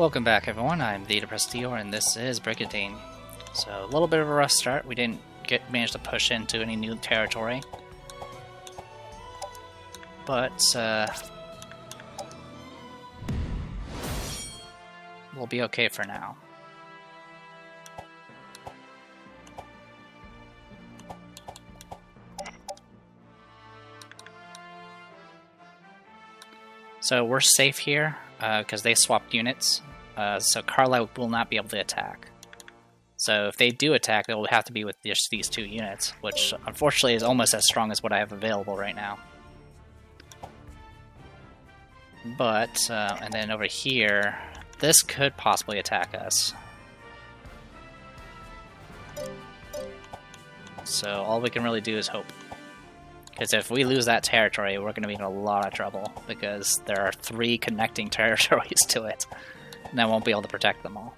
Welcome back, everyone. I'm the Depressed Dior, and this is Brigandine. So, a little bit of a rough start. We didn't manage to push into any new territory. But, we'll be okay for now. So we're safe here, because they swapped units, so Carla will not be able to attack. So if they do attack, it will have to be with just these two units, which unfortunately is almost as strong as what I have available right now. But, and then over here, this could possibly attack us. So all we can really do is hope. Because if we lose that territory, we're going to be in a lot of trouble, because there are 3 connecting territories to it, and I won't be able to protect them all.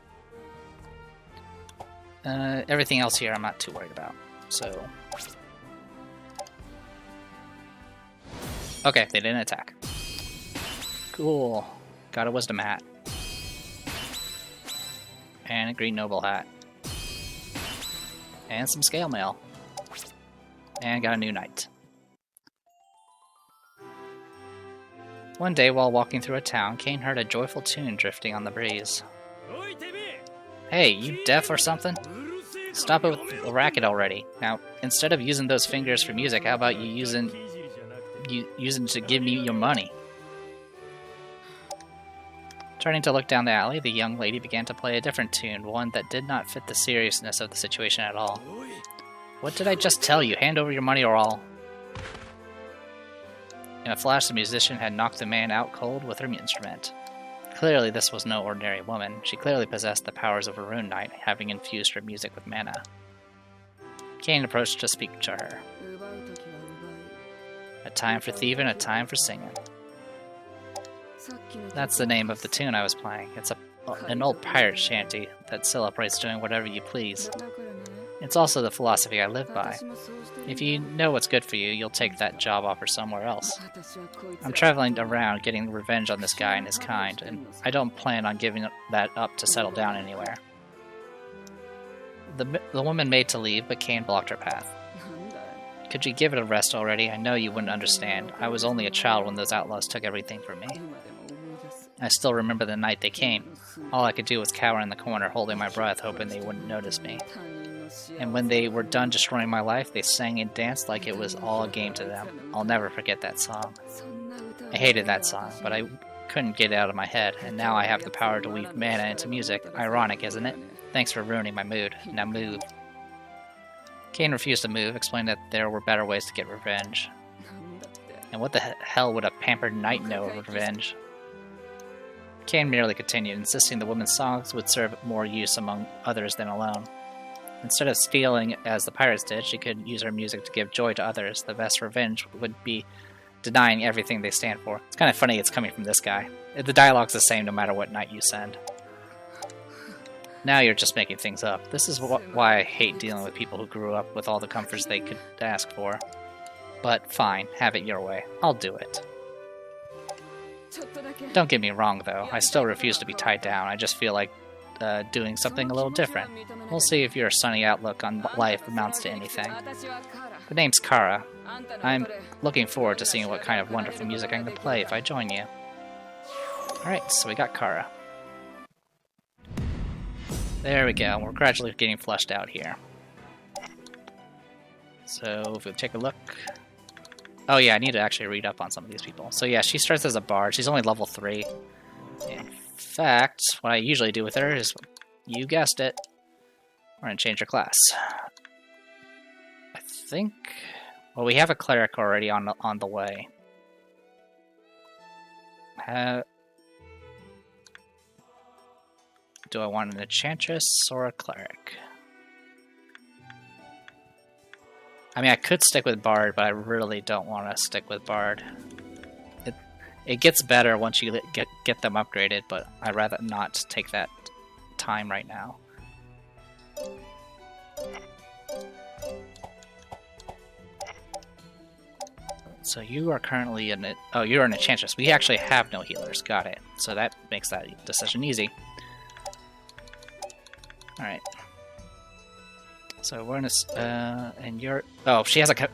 Everything else here I'm not too worried about, so... Okay, they didn't attack. Cool. Got a wisdom hat. And a green noble hat. And some scale mail. And got a new knight. One day, while walking through a town, Kane heard a joyful tune drifting on the breeze. Hey, you deaf or something? Stop it with the racket already. Now, instead of using those fingers for music, how about you using to give me your money? Turning to look down the alley, the young lady began to play a different tune, one that did not fit the seriousness of the situation at all. What did I just tell you? Hand over your money or I'll... In a flash, the musician had knocked the man out cold with her instrument. Clearly, this was no ordinary woman. She clearly possessed the powers of a rune knight, having infused her music with mana. Kane approached to speak to her. A time for thieving, a time for singing. That's the name of the tune I was playing. It's an old pirate shanty that celebrates doing whatever you please. It's also the philosophy I live by. If you know what's good for you, you'll take that job offer somewhere else. I'm traveling around getting revenge on this guy and his kind, and I don't plan on giving that up to settle down anywhere. The woman made to leave, but Kane blocked her path. Could you give it a rest already? I know you wouldn't understand. I was only a child when those outlaws took everything from me. I still remember the night they came. All I could do was cower in the corner, holding my breath, hoping they wouldn't notice me. And when they were done destroying my life, they sang and danced like it was all a game to them. I'll never forget that song. I hated that song, but I couldn't get it out of my head, and now I have the power to weave mana into music. Ironic, isn't it? Thanks for ruining my mood. Now move. Kane refused to move, explaining that there were better ways to get revenge. And what the hell would a pampered knight know of revenge? Kane merely continued, insisting the woman's songs would serve more use among others than alone. Instead of stealing as the pirates did, she could use her music to give joy to others. The best revenge would be denying everything they stand for. It's kind of funny it's coming from this guy. The dialogue's the same no matter what knight you send. Now you're just making things up. This is why I hate dealing with people who grew up with all the comforts they could ask for. But fine, have it your way. I'll do it. Don't get me wrong, though. I still refuse to be tied down. I just feel like doing something a little different. We'll see if your sunny outlook on life amounts to anything. The name's Kara. I'm looking forward to seeing what kind of wonderful music I can play if I join you. Alright, so we got Kara. There we go. We're gradually getting fleshed out here. So, if we take a look... Oh yeah, I need to actually read up on some of these people. So yeah, she starts as a bard. She's only level 3. In fact, what I usually do with her is, you guessed it, we're going to change her class. I think... Well, we have a cleric already on the way. Do I want an enchantress or a cleric? I mean, I could stick with Bard, but I really don't want to stick with Bard. It gets better once you get them upgraded, but I'd rather not take that time right now. So you are currently oh, you're an enchantress. We actually have no healers. Got it. So that makes that decision easy. Alright. So we're gonna, and you're... Oh, she has a...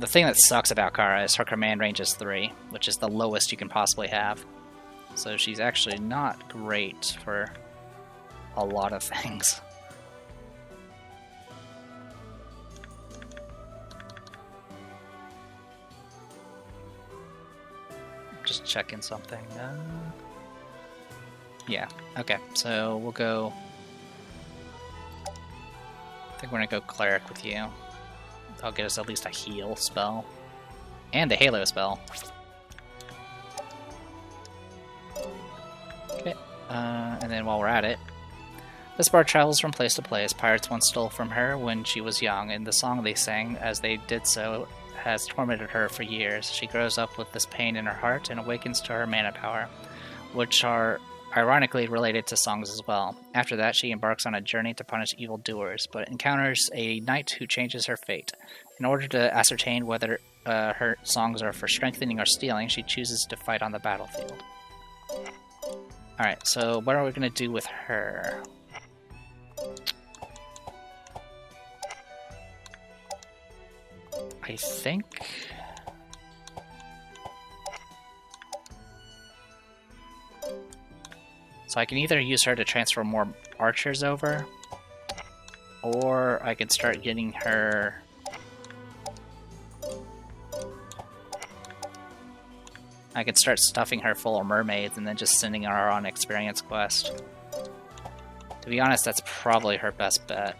the thing that sucks about Kara is her command range is 3, which is the lowest you can possibly have. So she's actually not great for a lot of things. Just checking something. Yeah, okay, so we'll go... I think we're gonna go Cleric with you. That'll get us at least a heal spell. And a Halo spell. Okay, and then while we're at it, this bard travels from place to place. Pirates once stole from her when she was young, and the song they sang as they did so has tormented her for years. She grows up with this pain in her heart and awakens to her mana power, which are ironically related to songs as well. After that, she embarks on a journey to punish evildoers, but encounters a knight who changes her fate. In order to ascertain whether her songs are for strengthening or stealing, she chooses to fight on the battlefield. Alright, so what are we going to do with her? I think... So I can either use her to transfer more archers over, or I can start getting her... I can start stuffing her full of mermaids and then just sending her on experience quest. To be honest, that's probably her best bet.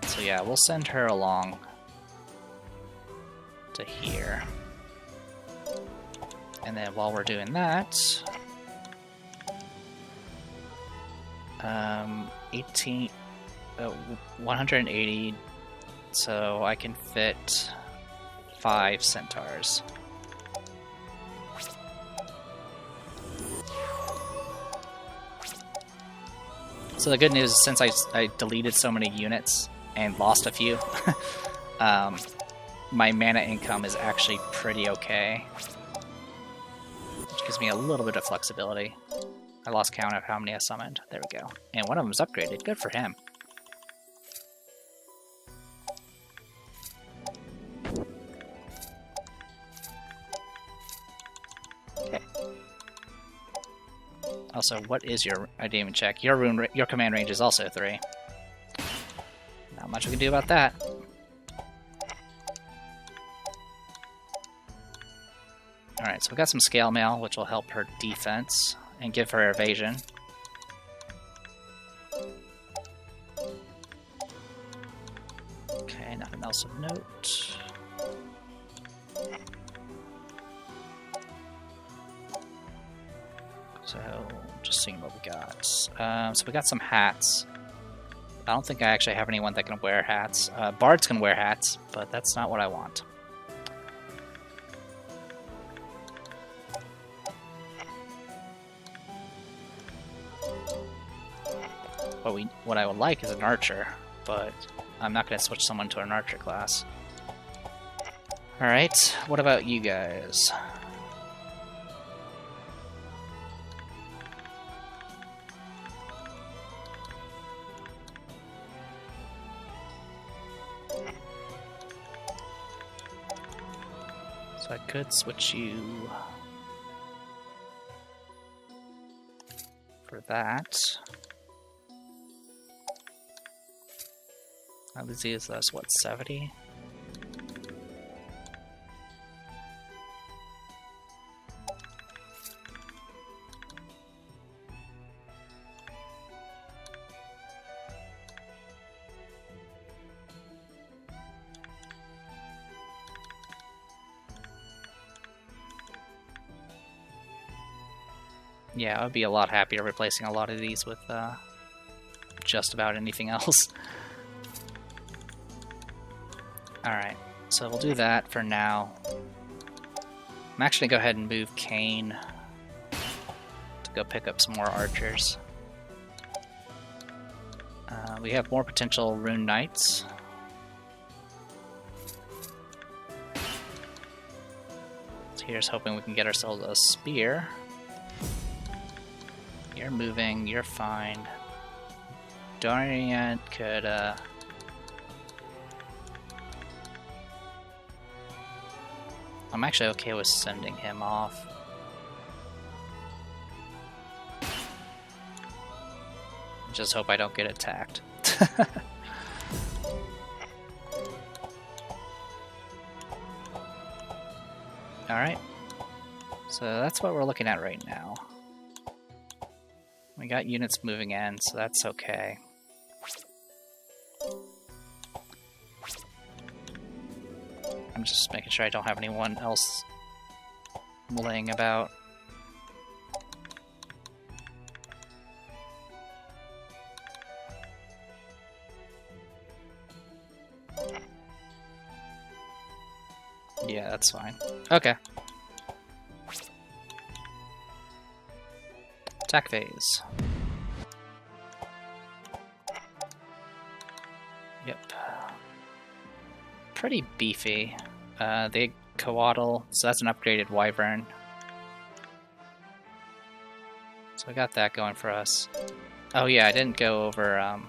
So yeah, we'll send her along to here. And then while we're doing that, 180, so I can fit 5 centaurs. So the good news is, since I deleted so many units and lost a few, my mana income is actually pretty okay. Which gives me a little bit of flexibility. I lost count of how many I summoned. There we go. And one of them's upgraded. Good for him. Okay. Also, what is your... I didn't even check. Your command range is also 3. Not much we can do about that. Alright, so we got some scale mail, which will help her defense and give her evasion. Okay, nothing else of note. So, just seeing what we got. So we got some hats. I don't think I actually have anyone that can wear hats. Bards can wear hats, but that's not what I want. What I would like is an archer, but I'm not going to switch someone to an archer class. Alright, what about you guys? So I could switch you for that. Let's see, that's what, 70? Yeah, I would be a lot happier replacing a lot of these with just about anything else. Alright, so we'll do that for now. I'm actually going to go ahead and move Kane to go pick up some more archers. We have more potential rune knights. So here's hoping we can get ourselves a spear. You're moving, you're fine. Dorian could, I'm actually okay with sending him off. Just hope I don't get attacked. Alright. So that's what we're looking at right now. We got units moving in, so that's okay. I'm just making sure I don't have anyone else laying about. Yeah, that's fine. Okay. Attack phase. Yep. Pretty beefy. The Coatl, so that's an upgraded Wyvern. So we got that going for us. Oh yeah, I didn't go over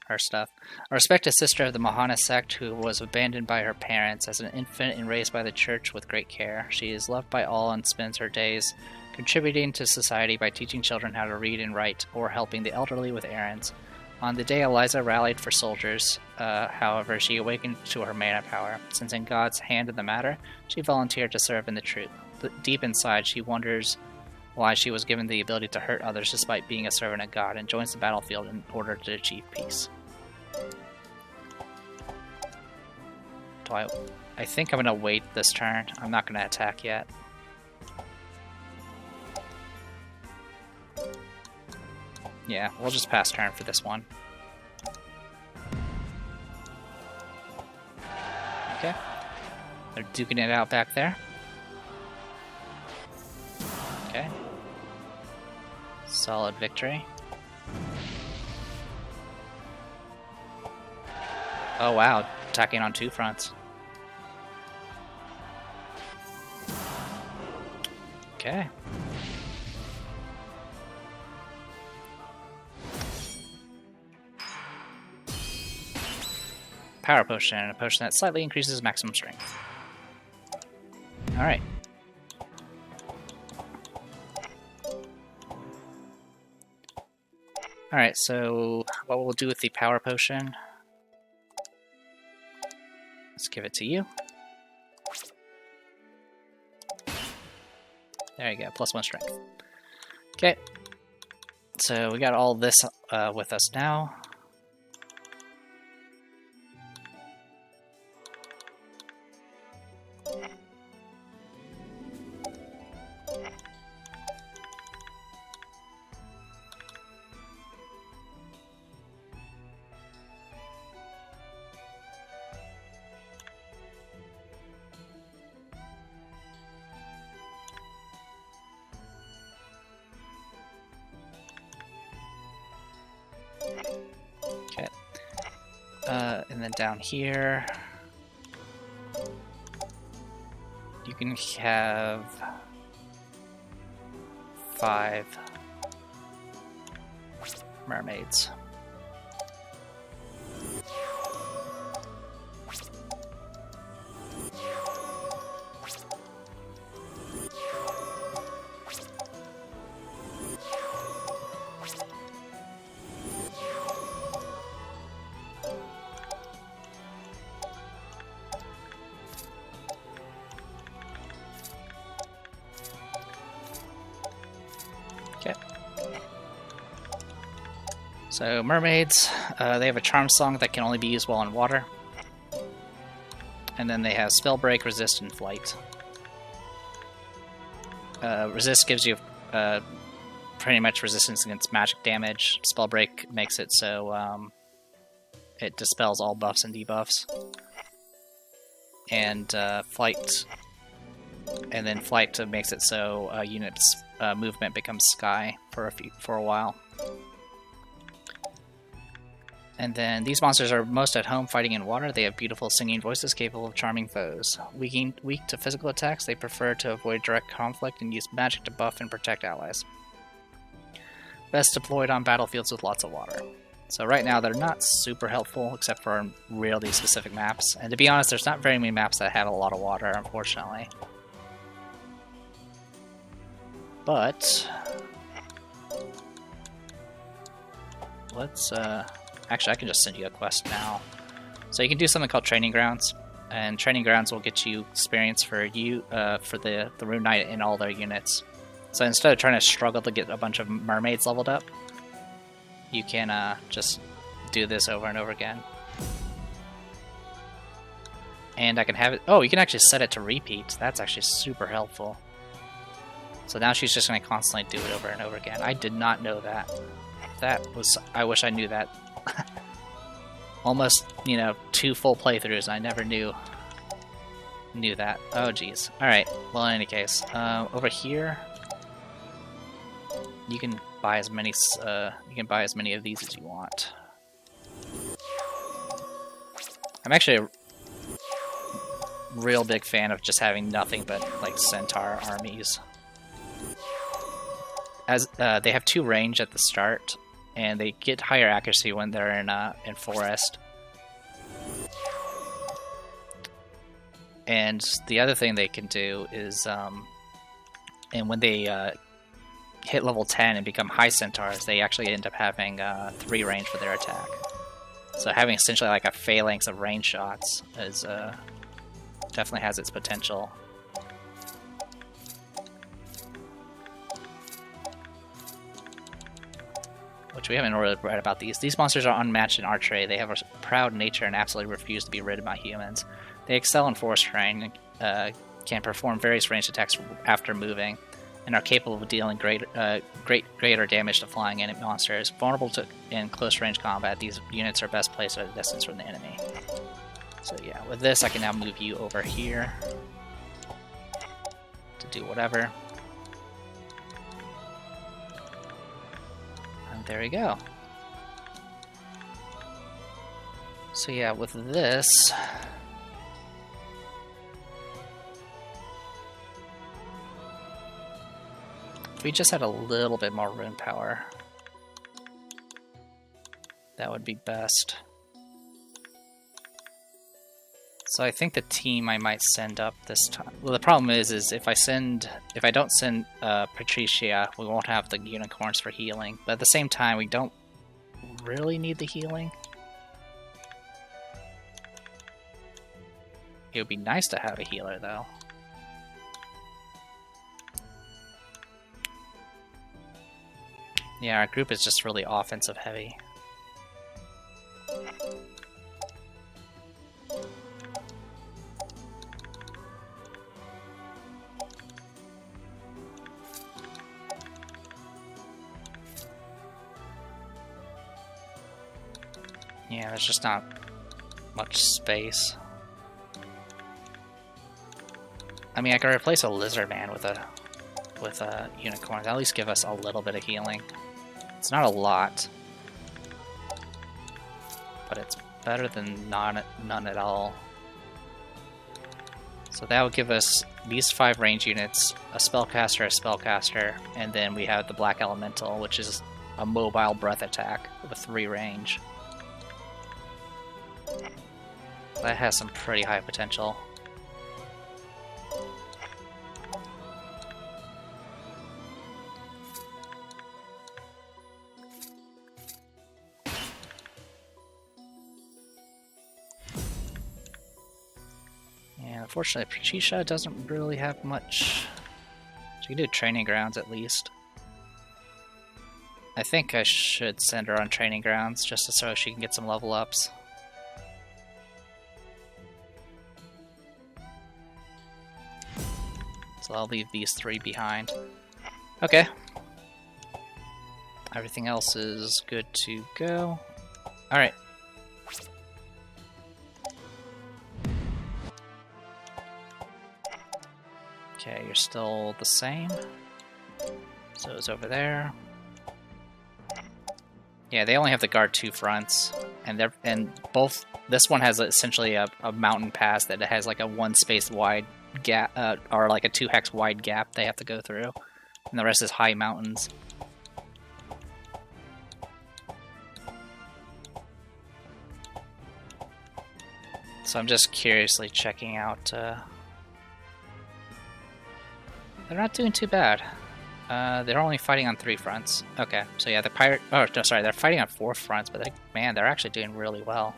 her stuff. A respected sister of the Mahana sect who was abandoned by her parents as an infant and raised by the church with great care. She is loved by all and spends her days contributing to society by teaching children how to read and write or helping the elderly with errands. On the day Eliza rallied for soldiers, however, she awakened to her mana power. Sensing God's hand in the matter, she volunteered to serve in the troop. But deep inside, she wonders why she was given the ability to hurt others despite being a servant of God, and joins the battlefield in order to achieve peace. I think I'm going to wait this turn. I'm not going to attack yet. Yeah, we'll just pass turn for this one. Okay. They're duking it out back there. Okay. Solid victory. Oh wow, attacking on two fronts. Okay. Power potion, a potion that slightly increases maximum strength. Alright. Alright, so what we'll do with the power potion, let's give it to you. There you go, +1 strength. Okay, so we got all this with us now. Okay. And then down here, you can have 5 mermaids. So mermaids, they have a charm song that can only be used while in water. And then they have spell break, resist, and flight. Resist gives you pretty much resistance against magic damage. Spell break makes it so it dispels all buffs and debuffs. And flight, and then flight makes it so units' movement becomes sky for a while. And then these monsters are most at home fighting in water. They have beautiful singing voices capable of charming foes. Weak to physical attacks, they prefer to avoid direct conflict and use magic to buff and protect allies. Best deployed on battlefields with lots of water. So right now they're not super helpful except for really specific maps. And to be honest, there's not very many maps that have a lot of water, unfortunately. But let's actually, I can just send you a quest now. So you can do something called Training Grounds, and Training Grounds will get you experience for the Rune Knight in all their units. So instead of trying to struggle to get a bunch of Mermaids leveled up, you can just do this over and over again. And I can have it... Oh, you can actually set it to repeat. That's actually super helpful. So now she's just going to constantly do it over and over again. I did not know that. I wish I knew that. Almost, 2 full playthroughs, and I never knew that. Oh, jeez. Alright, well, in any case, over here, you can buy as many of these as you want. I'm actually a real big fan of just having nothing but, like, centaur armies. As they have 2 range at the start, and they get higher accuracy when they're in forest. And the other thing they can do is, and when they hit level 10 and become high centaurs, they actually end up having 3 range for their attack. So having essentially like a phalanx of range shots is definitely has its potential. Which we haven't really read about these. These monsters are unmatched in archery. They have a proud nature and absolutely refuse to be ridden by humans. They excel in forest terrain, can perform various ranged attacks after moving, and are capable of dealing greater damage to flying enemy monsters. Vulnerable in close range combat, these units are best placed at a distance from the enemy. So yeah, with this I can now move you over here to do whatever. There we go. So yeah, with this, if we just had a little bit more rune power, that would be best. So I think the team I might send up this time. Well, the problem is if I don't send Patricia, we won't have the unicorns for healing. But at the same time, we don't really need the healing. It would be nice to have a healer, though. Yeah, our group is just really offensive heavy. Yeah, there's just not much space. I mean, I could replace a lizard man with a unicorn. At least give us a little bit of healing. It's not a lot, but it's better than none at all. So that would give us these 5 range units, a spellcaster, and then we have the black elemental, which is a mobile breath attack with a 3 range. That has some pretty high potential. And unfortunately, Patricia doesn't really have much. She can do training grounds at least. I think I should send her on training grounds just so she can get some level ups. So I'll leave these 3 behind. Okay. Everything else is good to go. Alright. Okay, you're still the same. So it's over there. Yeah, they only have to guard 2 fronts, and both. This one has essentially a mountain pass that has like a 1 space wide gap, or like a 2 hex wide gap they have to go through, and the rest is high mountains. So I'm just curiously checking out. They're not doing too bad. They're only fighting on 3 fronts. Okay, so yeah, the pirate. Oh, no, sorry, they're fighting on 4 fronts, but man, they're actually doing really well.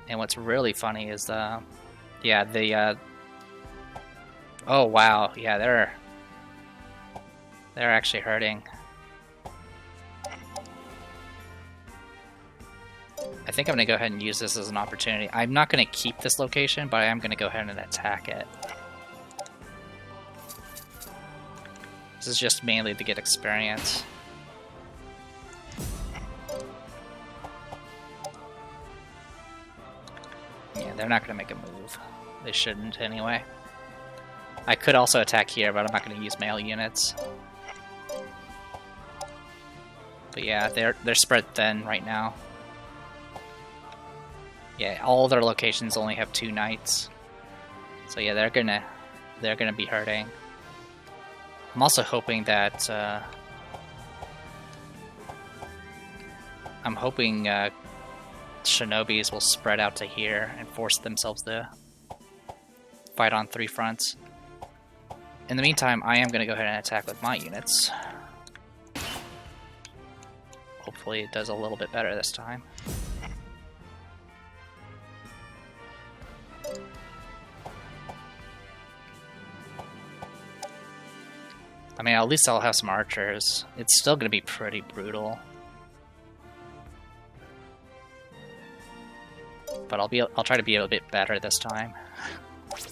And what's really funny is oh wow, yeah, they're actually hurting. I think I'm going to go ahead and use this as an opportunity. I'm not going to keep this location, but I am going to go ahead and attack it. This is just mainly to get experience. Yeah, they're not going to make a move. They shouldn't anyway. I could also attack here, but I'm not going to use male units. But yeah, they're spread thin right now. Yeah, all their locations only have 2 knights. So yeah, they're gonna be hurting. I'm also hoping that Shinobis will spread out to here and force themselves to fight on 3 fronts. In the meantime, I am gonna go ahead and attack with my units. Hopefully it does a little bit better this time. I mean, at least I'll have some archers. It's still going to be pretty brutal. But I'll try to be a bit better this time. Okay.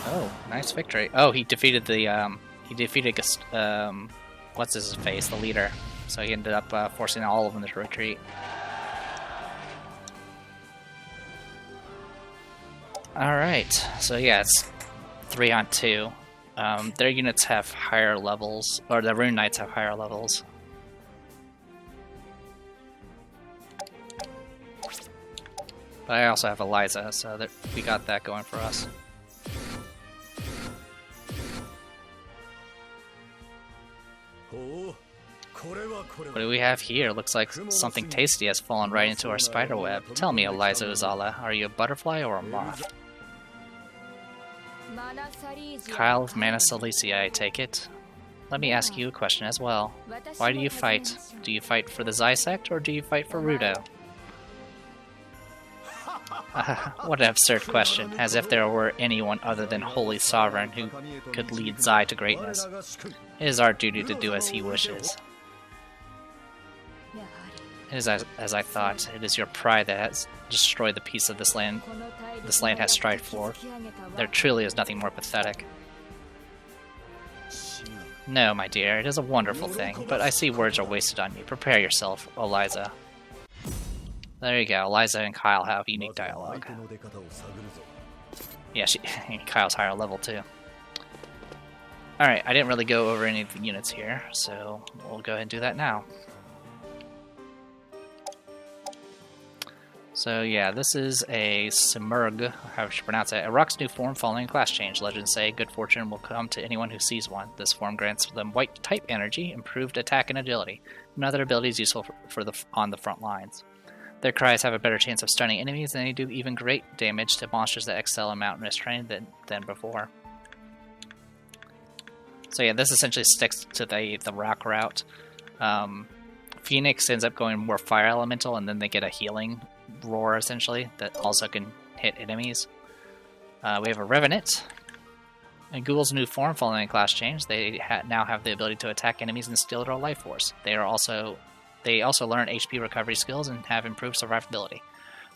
Oh, nice victory. Oh, he defeated the what's his face, the leader. So he ended up forcing all of them to retreat. Alright, so yeah, it's 3 on 2. Their units have higher levels, or the Rune Knights have higher levels. But I also have Eliza, so we got that going for us. What do we have here? Looks like something tasty has fallen right into our spider web. Tell me, Eliza Uzala, are you a butterfly or a moth? Kyle of Mana Cilicia, I take it. Let me ask you a question as well. Why do you fight? Do you fight for the Zysect, or do you fight for Rudo? What an absurd question, as if there were anyone other than Holy Sovereign who could lead Zai to greatness. It is our duty to do as he wishes. It is as I thought. It is your pride that has destroyed the peace of this land has strived for. There truly is nothing more pathetic. No, my dear, it is a wonderful thing, but I see words are wasted on you. Prepare yourself, Eliza. There you go, Eliza and Kyle have unique dialogue. Yeah, Kyle's higher level too. Alright, I didn't really go over any of the units here, so we'll go ahead and do that now. So yeah, this is a Simurgh, however you pronounce it, a rock's new form following a class change. Legends say good fortune will come to anyone who sees one. This form grants them white type energy, improved attack and agility, and other abilities useful on the front lines. Their cries have a better chance of stunning enemies, and they do even great damage to monsters that excel in mountainous terrain than before. So yeah, this essentially sticks to the rock route. Phoenix ends up going more fire elemental, and then they get a healing roar essentially that also can hit enemies. We have a Revenant. In Ghouls' new form following a class change, they now have the ability to attack enemies and steal their life force. They also learn HP recovery skills and have improved survivability.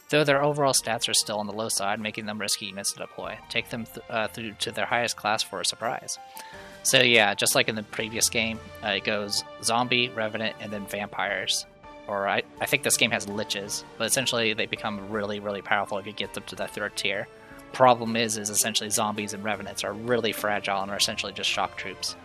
Though their overall stats are still on the low side, making them risky units to deploy. Take them through to their highest class for a surprise. So yeah, just like in the previous game, it goes Zombie, Revenant, and then Vampires. or I think this game has liches, but essentially they become really, really powerful if you get them to the 3rd tier. Problem is essentially zombies and revenants are really fragile and are essentially just shock troops.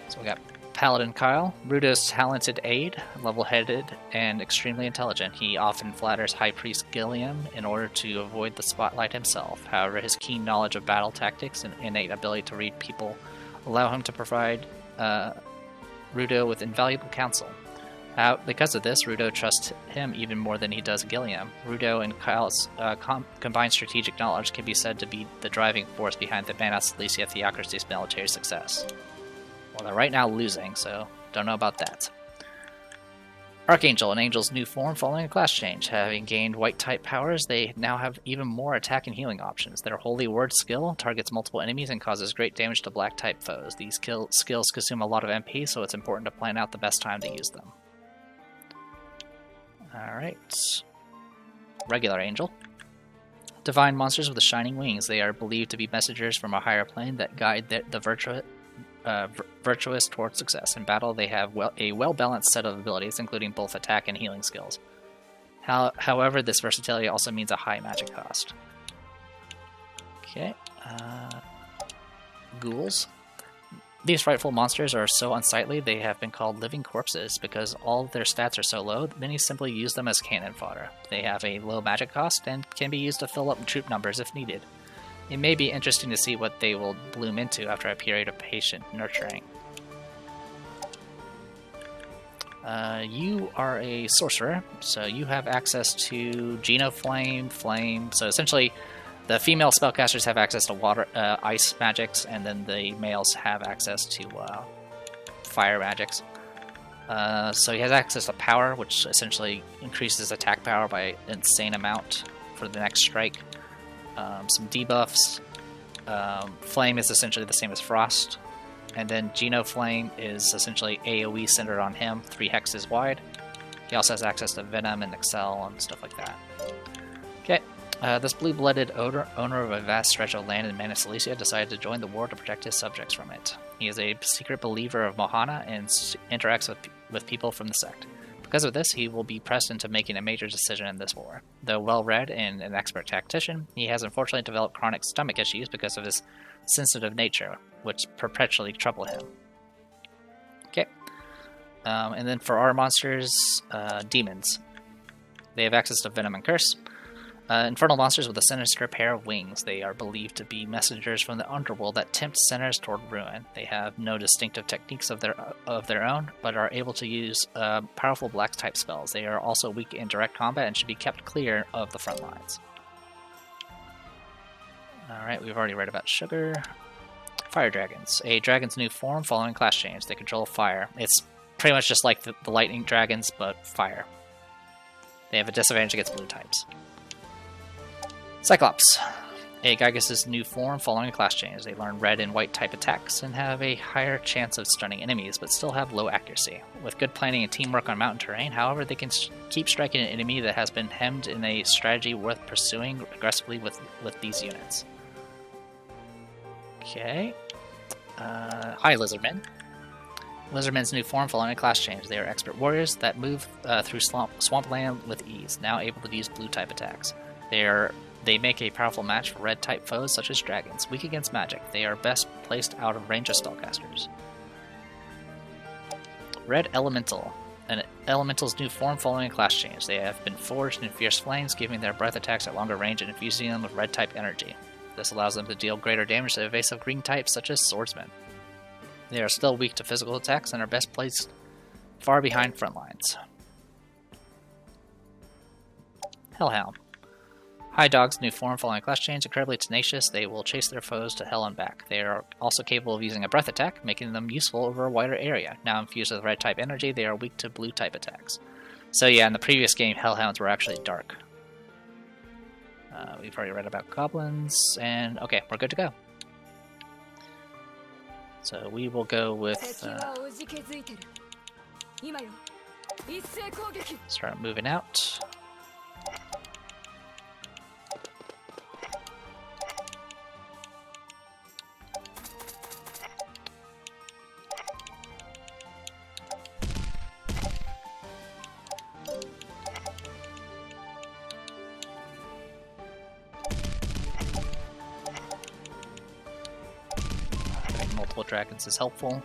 So we got Paladin Kyle, Rudo's talented aide, level-headed, and extremely intelligent. He often flatters High Priest Gilliam in order to avoid the spotlight himself. However, his keen knowledge of battle tactics and innate ability to read people allow him to provide Rudo with invaluable counsel. Because of this, Rudo trusts him even more than he does Gilliam. Rudo and Kyle's combined strategic knowledge can be said to be the driving force behind the Bana Silesia Theocracy's military success. Well, they're right now losing, so don't know about that. Archangel, an angel's new form following a class change. Having gained white-type powers, they now have even more attack and healing options. Their Holy Word skill targets multiple enemies and causes great damage to black-type foes. These skills consume a lot of MP, so it's important to plan out the best time to use them. Alright. Regular angel. Divine monsters with the shining wings. They are believed to be messengers from a higher plane that guide the virtuous towards success. In battle, they have a well-balanced set of abilities, including both attack and healing skills. However, this versatility also means a high magic cost. Okay. Ghouls. These frightful monsters are so unsightly they have been called living corpses. Because all of their stats are so low, many simply use them as cannon fodder. They have a low magic cost and can be used to fill up troop numbers if needed. It may be interesting to see what they will bloom into after a period of patient nurturing. You are a sorcerer, so you have access to Genoflame, Flame. So essentially, the female spellcasters have access to water, ice magics, and then the males have access to fire magics. So he has access to power, which essentially increases attack power by an insane amount for the next strike. Some debuffs. Flame is essentially the same as Frost. And then Genoflame is essentially AoE centered on him, 3 hexes wide. He also has access to Venom and Excel and stuff like that. Okay. This blue-blooded owner of a vast stretch of land in Bana Silesia decided to join the war to protect his subjects from it. He is a secret believer of Mohana and interacts with people from the sect. Because of this, he will be pressed into making a major decision in this war. Though well-read and an expert tactician, he has unfortunately developed chronic stomach issues because of his sensitive nature, which perpetually trouble him. Okay. And then for our monsters, demons. They have access to Venom and Curse. Infernal monsters with a sinister pair of wings. They are believed to be messengers from the underworld that tempt sinners toward ruin. They have no distinctive techniques of their own, but are able to use powerful black-type spells. They are also weak in direct combat and should be kept clear of the front lines. Alright, we've already read about Sugar. Fire Dragons. A dragon's new form following class change. They control fire. It's pretty much just like the lightning dragons, but fire. They have a disadvantage against blue types. Cyclops. A Gygus' new form following a class change. They learn red and white type attacks and have a higher chance of stunning enemies, but still have low accuracy. With good planning and teamwork on mountain terrain, however, they can keep striking an enemy that has been hemmed in a strategy worth pursuing aggressively with these units. Okay. Hi, Lizardmen. Lizardmen's new form following a class change. They are expert warriors that move through swampland with ease, now able to use blue type attacks. They make a powerful match for red-type foes such as dragons, weak against magic. They are best placed out of range of spellcasters. Red Elemental. An elemental's new form following a class change. They have been forged in fierce flames, giving their breath attacks at longer range and infusing them with red-type energy. This allows them to deal greater damage to evasive green types such as swordsmen. They are still weak to physical attacks and are best placed far behind front lines. Hellhound. High Dog's new form following a class change, incredibly tenacious. They will chase their foes to hell and back. They are also capable of using a breath attack, making them useful over a wider area. Now infused with red type energy, they are weak to blue type attacks. So yeah, in the previous game, Hellhounds were actually dark. We've already read about goblins, and okay, we're good to go. So we will go with start moving out. multiple dragons is helpful.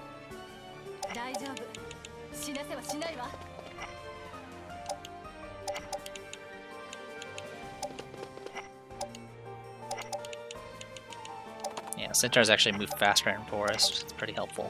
Yeah, centaurs actually move faster in forest. It's pretty helpful.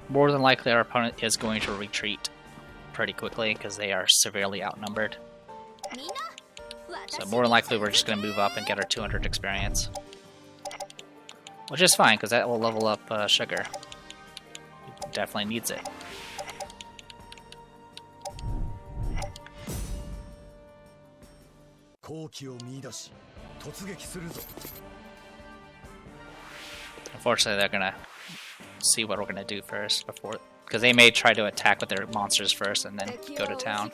More than likely our opponent is going to retreat pretty quickly because they are severely outnumbered. So more than likely we're just going to move up and get our 200 experience. Which is fine because that will level up Sugar. He definitely needs it. Unfortunately they're going to see what we're going to do first before, because they may try to attack with their monsters first and then go to town.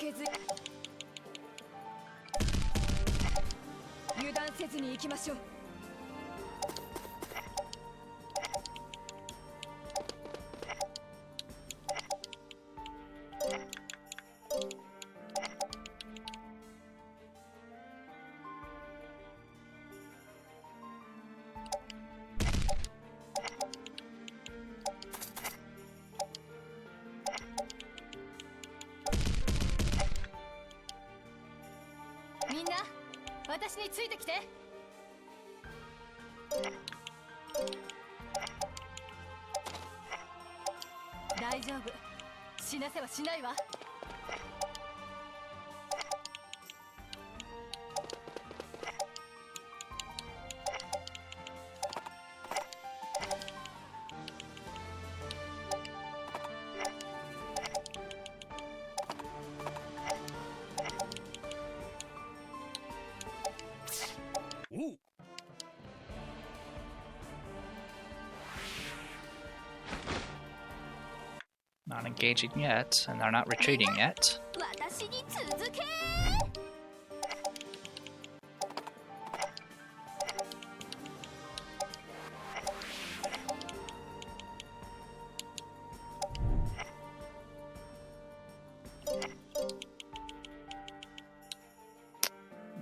Not engaging yet, and they're not retreating yet.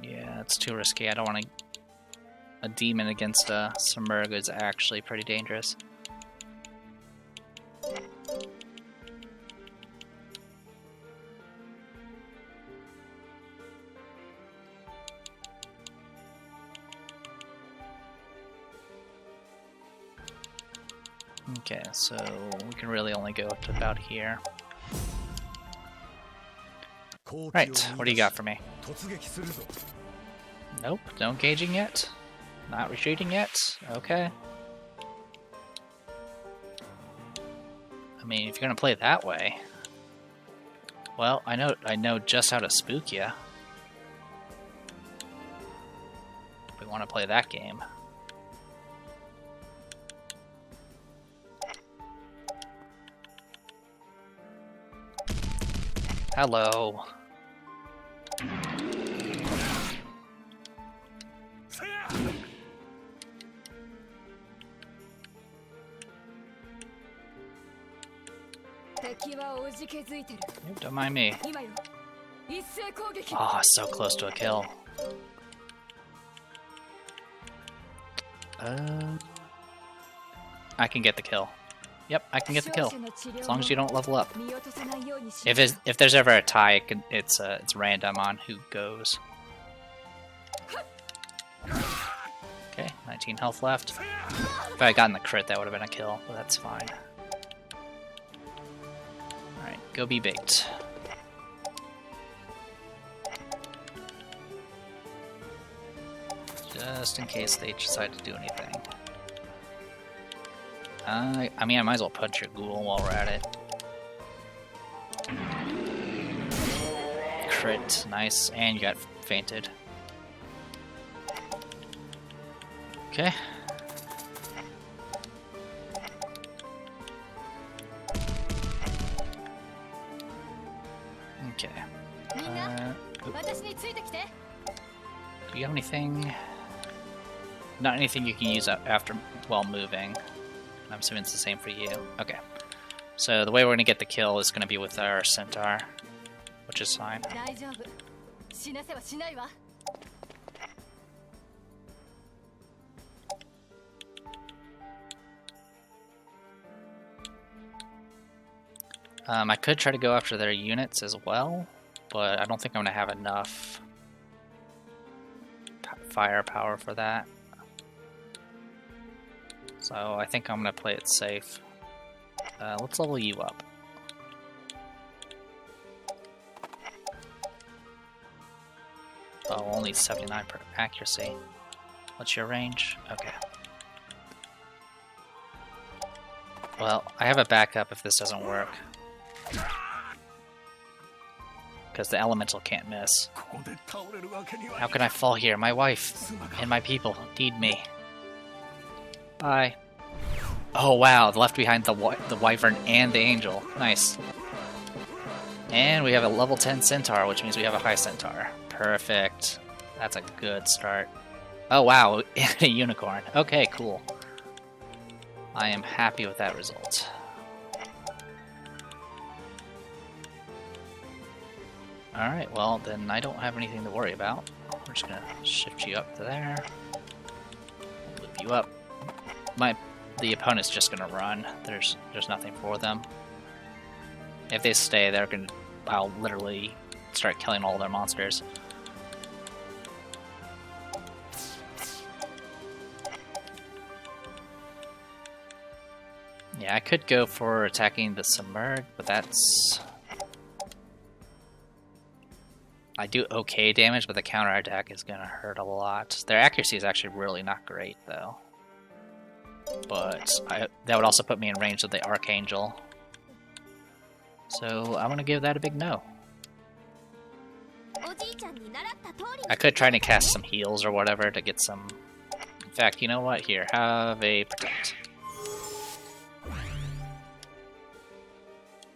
Yeah, it's too risky. I don't want to... A demon against a Submerg is actually pretty dangerous. Okay, so we can really only go up to about here. Right, what do you got for me? Nope, no engaging yet. Not retreating yet. Okay. I mean, if you're gonna play that way, well, I know just how to spook you. If we want to play that game. Hello. Yep, don't mind me. Oh, so close to a kill. I can get the kill. Yep, I can get the kill. As long as you don't level up. If there's ever a tie, it's random on who goes. Okay, 19 health left. If I had gotten the crit, that would have been a kill, but that's fine. Alright, go be baked. Just in case they decide to do anything. I mean, I might as well punch your ghoul while we're at it. Crit, nice, and you got fainted. Okay. Okay. Do you have anything? Not anything you can use after while moving. I'm assuming it's the same for you. Okay. So the way we're going to get the kill is going to be with our centaur, which is fine. I could try to go after their units as well, but I don't think I'm going to have enough firepower for that. So I think I'm going to play it safe. Let's level you up. Oh, only 79 per accuracy. What's your range? Okay. Well, I have a backup if this doesn't work. Because the elemental can't miss. How can I fall here? My wife and my people need me. Bye. Oh wow, left behind the wyvern and the angel. Nice. And we have a level 10 centaur, which means we have a high centaur. Perfect. That's a good start. Oh wow, a unicorn. Okay, cool. I am happy with that result. Alright, well then I don't have anything to worry about. We're just gonna shift you up to there. Move you up. The opponent's just gonna run. There's nothing for them. If they stay, I'll literally start killing all their monsters. Yeah, I could go for attacking the submerged, but that's... I do okay damage, but the counterattack is gonna hurt a lot. Their accuracy is actually really not great, though. But that would also put me in range of the Archangel. So I'm gonna give that a big no. I could try to cast some heals or whatever to get some... In fact, you know what? Here, have a protect.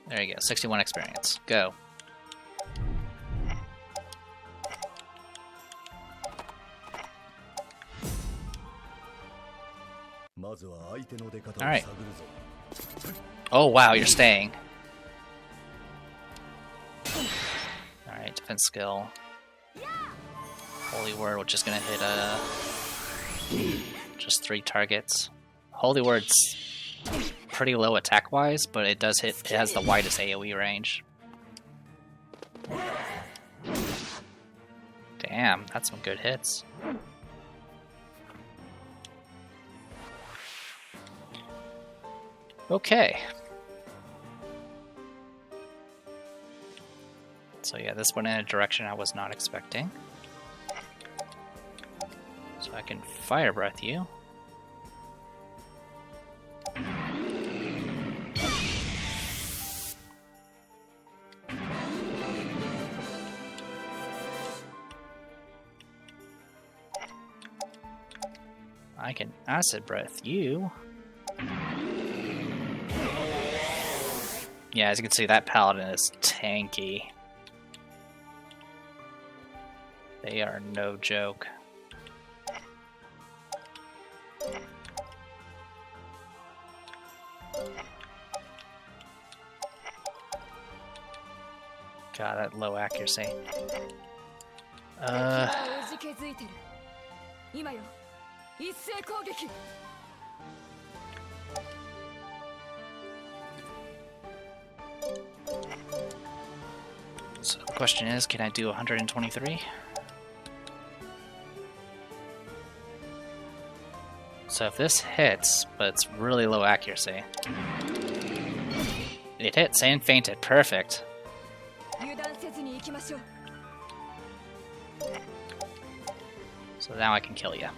There you go, 61 experience. Go. Alright. Oh wow, you're staying. Alright, defense skill. Holy Word, which is gonna hit just 3 targets. Holy Word's pretty low attack wise, but it does hit. It has the widest AoE range. Damn, that's some good hits. Okay. So yeah, this went in a direction I was not expecting. So I can fire breath you. I can acid breath you. Yeah, as you can see, that paladin is tanky. They are no joke. God, that low accuracy. So the question is, can I do 123? So if this hits, but it's really low accuracy. It hits and fainted, perfect. So now I can kill you.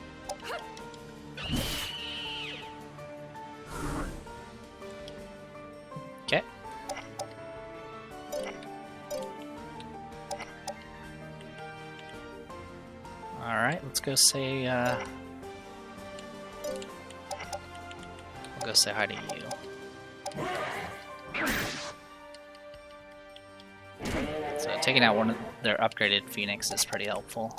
Okay. Alright, let's go say, we'll go say hi to you. So taking out one of their upgraded Phoenix is pretty helpful.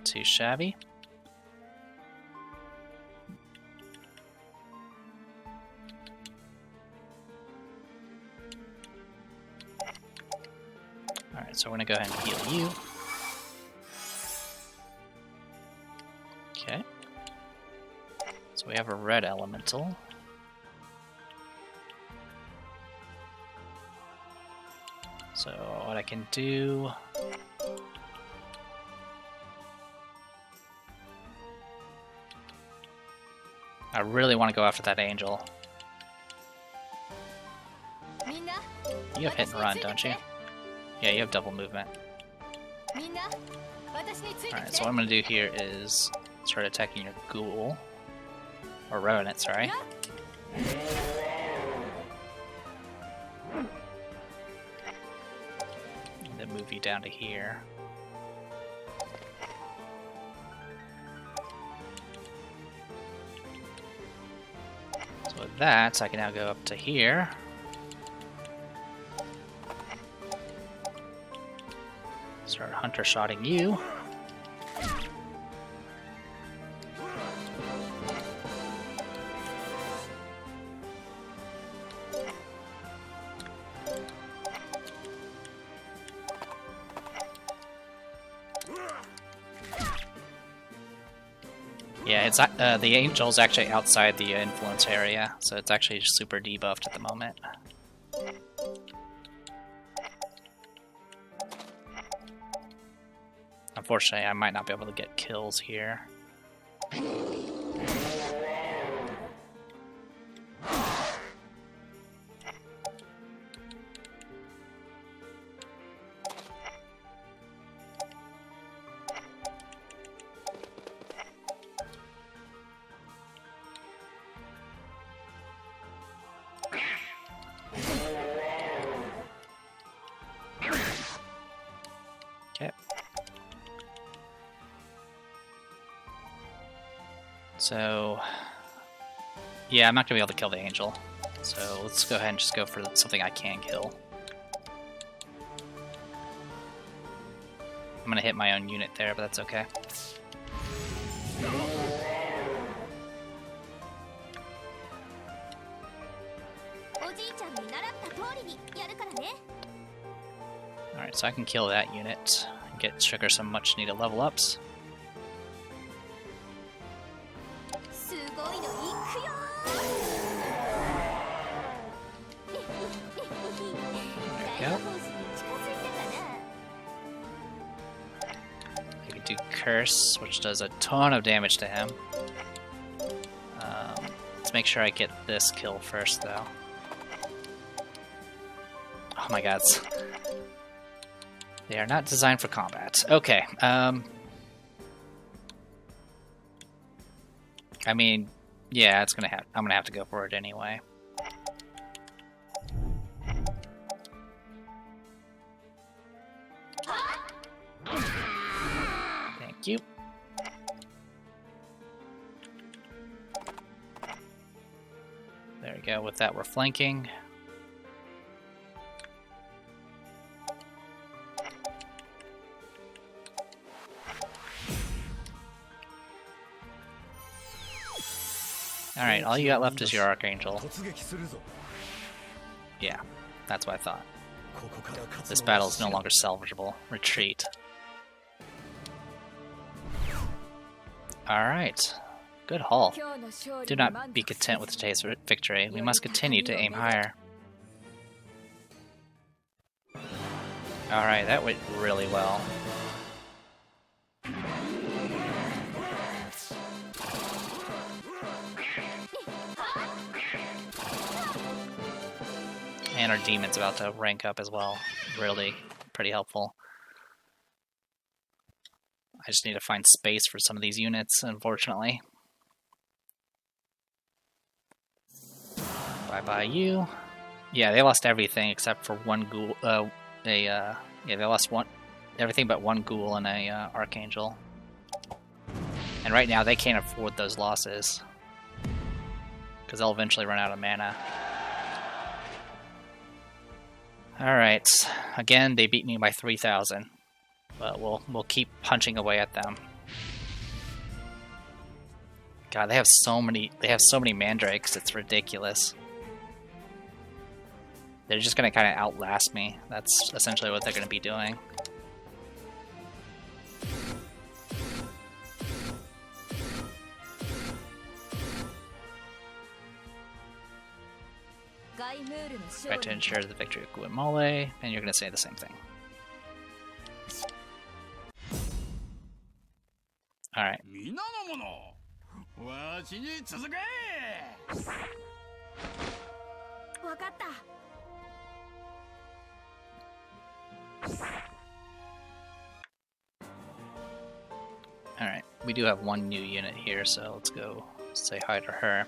Not too shabby. Alright, so we're gonna go ahead and heal you. Okay. So we have a red elemental. So what I can do... I really want to go after that angel. You have hit and run, don't you? Yeah, you have double movement. Alright, so what I'm going to do here is start attacking your ghoul. Or revenant, sorry. And then move you down to here. So with that, I can now go up to here. Start hunter shotting you. Yeah, it's the angel's actually outside the influence area, so it's actually super debuffed at the moment. Unfortunately, I might not be able to get kills here. Okay. So, yeah, I'm not going to be able to kill the angel. So let's go ahead and just go for something I can kill. I'm going to hit my own unit there, but that's okay. Alright, so I can kill that unit and get trigger some much needed level ups. There we go. I can do Curse, which does a ton of damage to him. Let's make sure I get this kill first, though. Oh my god. They are not designed for combat. Okay. I mean, yeah, it's gonna I'm gonna have to go for it anyway. Thank you. There we go. With that, we're flanking. Alright, all you got left is your Archangel. Yeah, that's what I thought. This battle is no longer salvageable. Retreat. Alright. Good haul. Do not be content with today's victory. We must continue to aim higher. Alright, that went really well. And our demon's about to rank up as well. Really pretty helpful. I just need to find space for some of these units, unfortunately. Bye-bye you. Yeah, they lost everything except for one ghoul. Yeah, they lost everything but one ghoul and a archangel. And right now they can't afford those losses because they'll eventually run out of mana. Alright, again, they beat me by 3,000, but we'll keep punching away at them. God, they have so many mandrakes, it's ridiculous. They're just gonna kinda outlast me. That's essentially what they're gonna be doing. Try to ensure the victory of Guimole, and you're gonna say the same thing. Alright. Alright, we do have one new unit here, so let's go say hi to her.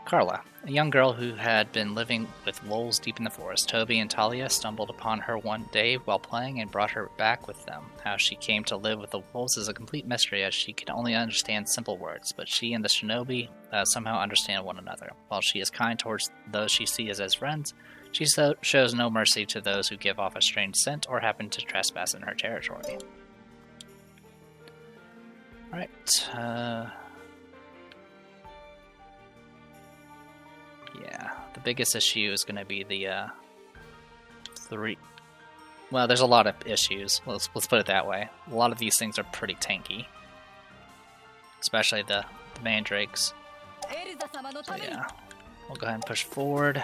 Carla, a young girl who had been living with wolves deep in the forest. Toby and Talia stumbled upon her one day while playing and brought her back with them. How she came to live with the wolves is a complete mystery, as she can only understand simple words, but she and the shinobi somehow understand one another. While she is kind towards those she sees as friends, she shows no mercy to those who give off a strange scent or happen to trespass in her territory. Alright, yeah, the biggest issue is going to be the well, there's a lot of issues. Let's put it that way. A lot of these things are pretty tanky, especially the mandrakes. So yeah, we'll go ahead and push forward.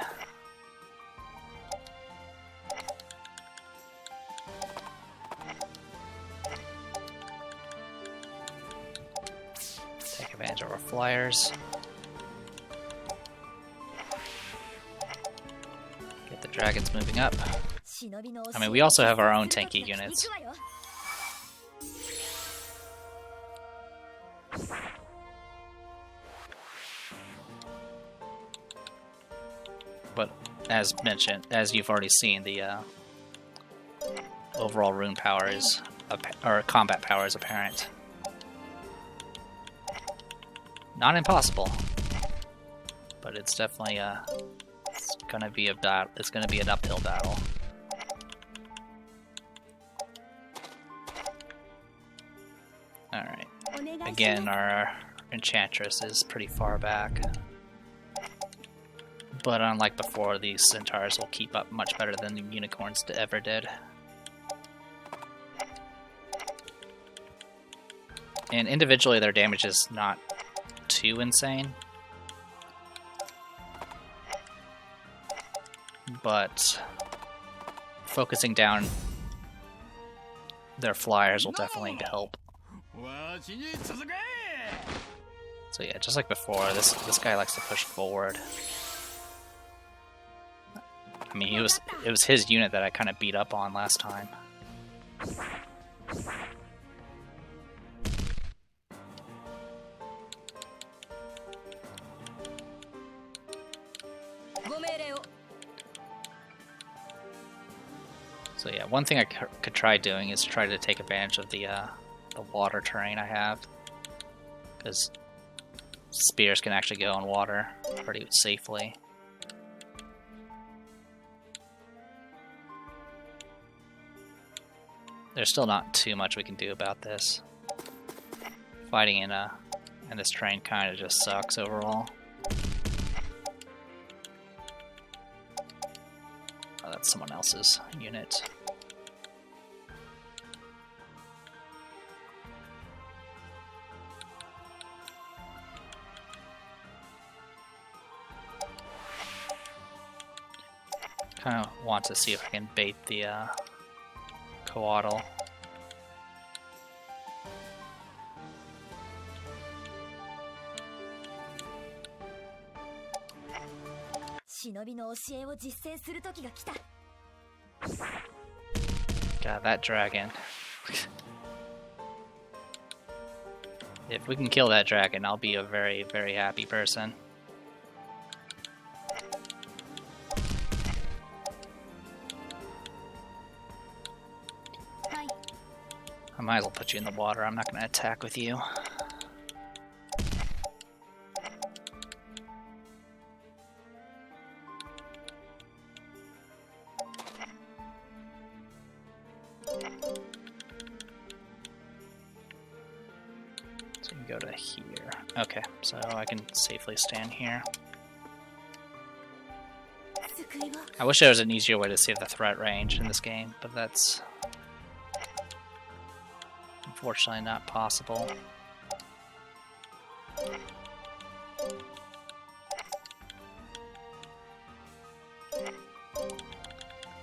Take advantage of our flyers. The dragon's moving up. I mean, we also have our own tanky units. But as mentioned, as you've already seen, the overall rune power is, or combat power is apparent. Not impossible, but it's definitely it's gonna be a battle. It's gonna be an uphill battle. All right. Again, our enchantress is pretty far back, but unlike before, these centaurs will keep up much better than the unicorns ever did. And individually, their damage is not too insane. But focusing down their flyers will definitely help. So yeah, just like before, this guy likes to push forward. I mean, it was his unit that I kind of beat up on last time. So yeah, one thing I could try doing is try to take advantage of the water terrain I have, because spears can actually go on water pretty safely. There's still not too much we can do about this. Fighting in this terrain kind of just sucks overall. Oh, that's someone else's unit. Kind of want to see if I can bait the coatl. God, that dragon. If we can kill that dragon, I'll be a very, very happy person. I might as well put you in the water. I'm not going to attack with you. go to here. Okay, so I can safely stand here. I wish there was an easier way to see the threat range in this game, but that's unfortunately not possible.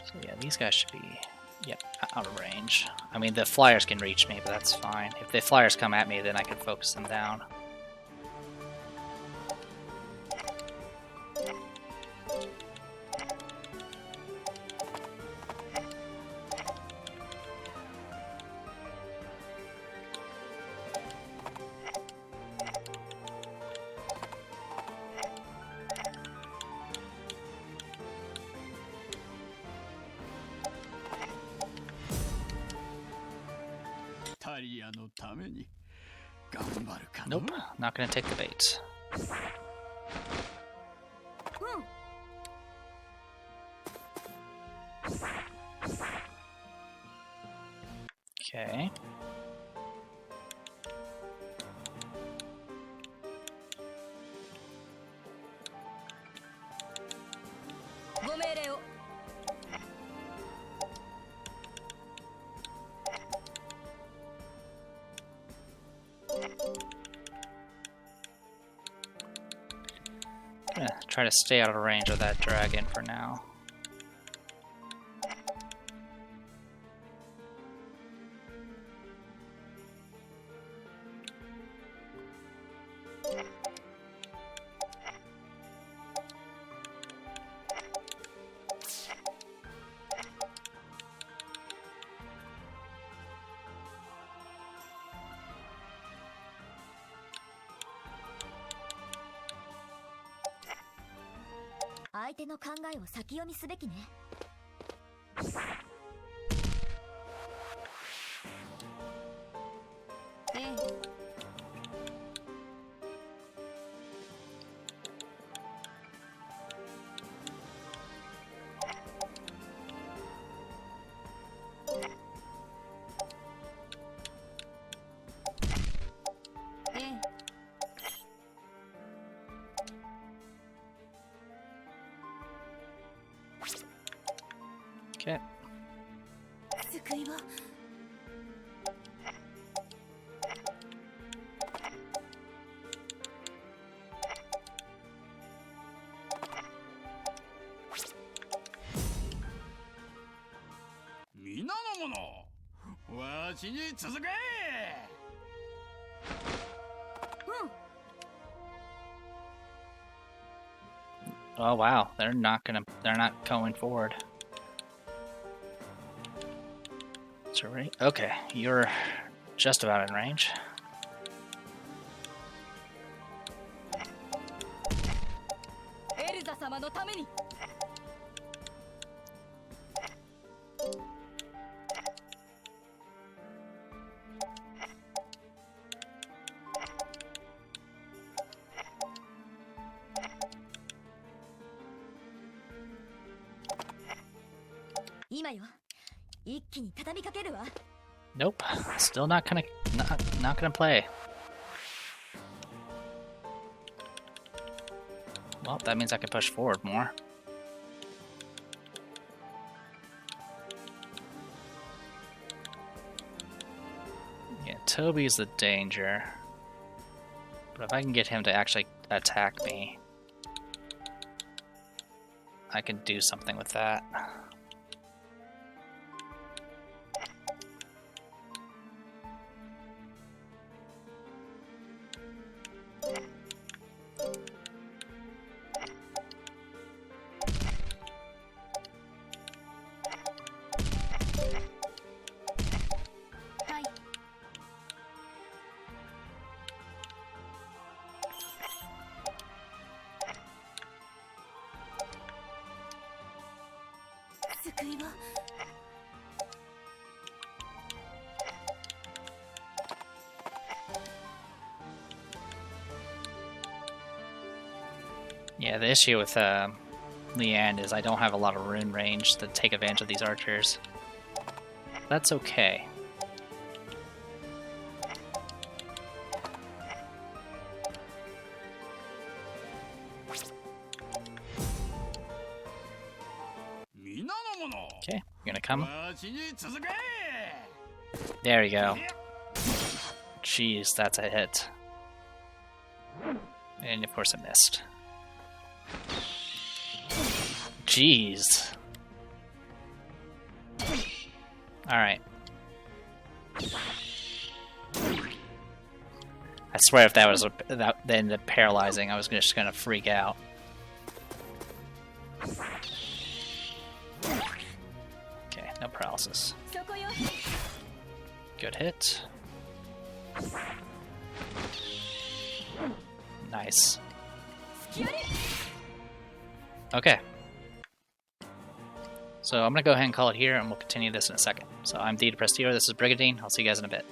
So yeah, these guys should be, yep, out of range. I mean, the flyers can reach me, but that's fine. If the flyers come at me, then I can focus them down. Nope, not gonna take the bait. Okay. Try to stay out of range of that dragon for now. Okay. Oh wow, they're not going forward. Okay, you're just about in range. Nope, still not gonna play. Well, that means I can push forward more. Yeah, Toby's the danger. But if I can get him to actually attack me, I can do something with that. Yeah, the issue with Leanne is I don't have a lot of rune range to take advantage of these archers. That's okay. Okay, you're gonna come. There you go. Jeez, that's a hit. And of course I missed. Jeez. Alright. I swear if that was that ended up paralyzing, I was just gonna freak out. Okay, no paralysis. Good hit. Nice. Okay. So I'm gonna go ahead and call it here, and we'll continue this in a second. So I'm D Depressed Hero, this is Brigandine, I'll see you guys in a bit.